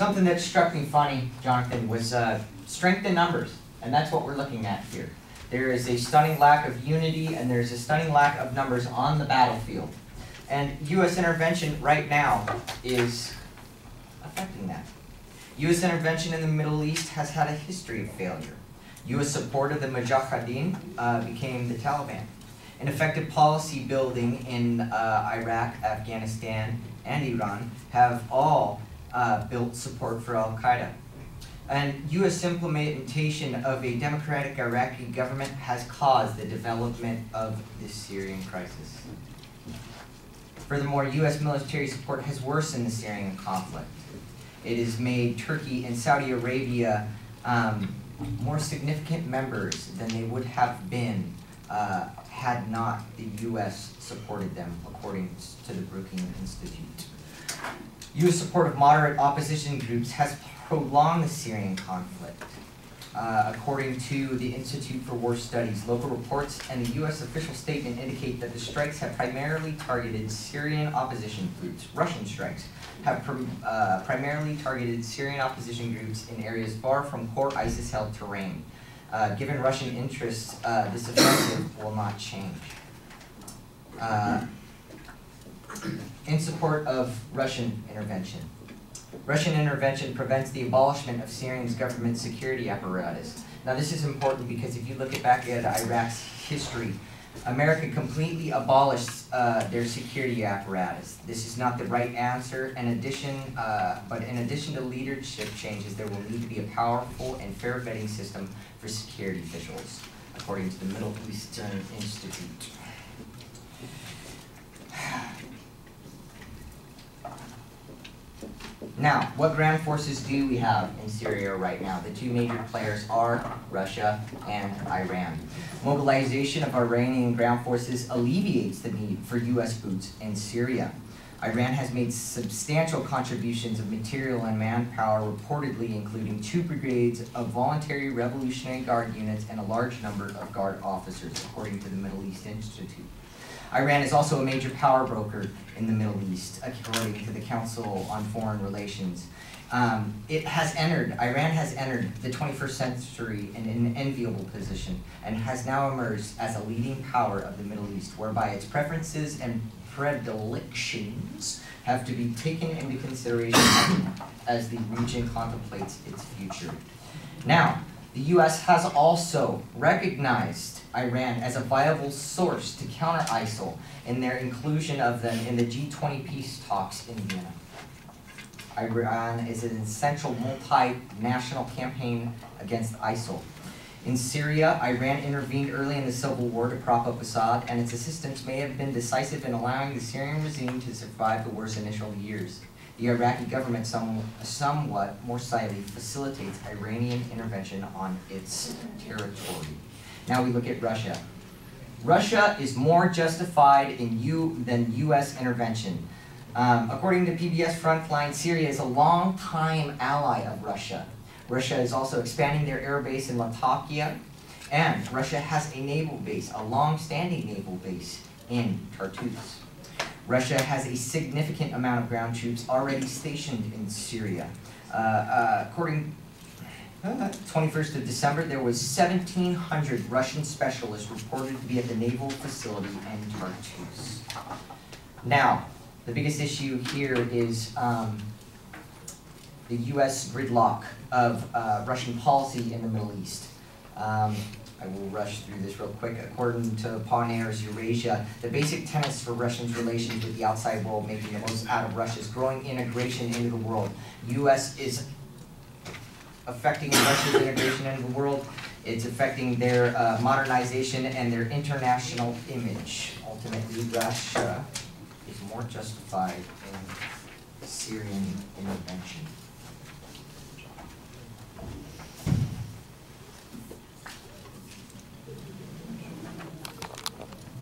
Something that struck me funny, Jonathan, was strength in numbers, and that's what we're looking at here. There is a stunning lack of unity, and there's a stunning lack of numbers on the battlefield. And U.S. intervention right now is affecting that. U.S. intervention in the Middle East has had a history of failure. U.S. support of the Mujahideen became the Taliban. Ineffective policy building in Iraq, Afghanistan, and Iran have all built support for al-Qaeda. And U.S. implementation of a democratic Iraqi government has caused the development of the Syrian crisis. Furthermore, U.S. military support has worsened the Syrian conflict. It has made Turkey and Saudi Arabia more significant members than they would have been had not the U.S. supported them, according to the Brookings Institute. U.S. support of moderate opposition groups has prolonged the Syrian conflict. According to the Institute for War Studies, local reports and the U.S. official statement indicate that the strikes have primarily targeted Syrian opposition groups. Russian strikes have primarily targeted Syrian opposition groups in areas far from core ISIS-held terrain. Given Russian interests, this offensive will not change. In support of Russian intervention. Russian intervention prevents the abolishment of Syria's government security apparatus. Now this is important because if you look back at Iraq's history, America completely abolished their security apparatus. This is not the right answer. But in addition to leadership changes, there will need to be a powerful and fair vetting system for security officials, according to the Middle Eastern Institute. Now, what ground forces do we have in Syria right now? The two major players are Russia and Iran. Mobilization of Iranian ground forces alleviates the need for U.S. boots in Syria. Iran has made substantial contributions of material and manpower, reportedly including 2 brigades of voluntary Revolutionary Guard units and a large number of Guard officers, according to the Middle East Institute. Iran is also a major power broker in the Middle East, according to the Council on Foreign Relations. Iran has entered the 21st century in an enviable position and has now emerged as a leading power of the Middle East, whereby its preferences and predilections have to be taken into consideration as the region contemplates its future. Now, the U.S. has also recognized Iran as a viable source to counter ISIL in their inclusion of them in the G20 peace talks in Vienna. Iran is an essential multinational campaign against ISIL. In Syria, Iran intervened early in the civil war to prop up Assad, and its assistance may have been decisive in allowing the Syrian regime to survive the worst initial years. The Iraqi government somewhat more slightly facilitates Iranian intervention on its territory. Now we look at Russia. Russia is more justified than U.S. intervention. According to PBS Frontline, Syria is a long-time ally of Russia. Russia is also expanding their air base in Latakia, and Russia has a naval base, a long-standing naval base in Tartus. Russia has a significant amount of ground troops already stationed in Syria. According 21st of December, there was 1,700 Russian specialists reported to be at the naval facility in Tartus. Now, the biggest issue here is the U.S. gridlock of Russian policy in the Middle East. I will rush through this real quick. According to Pawnayer's Eurasia, the basic tenets for Russia's relations with the outside world, making the most out of Russia's growing integration into the world. U.S. is affecting Russia's integration into the world. It's affecting their modernization and their international image. Ultimately, Russia is more justified in Syrian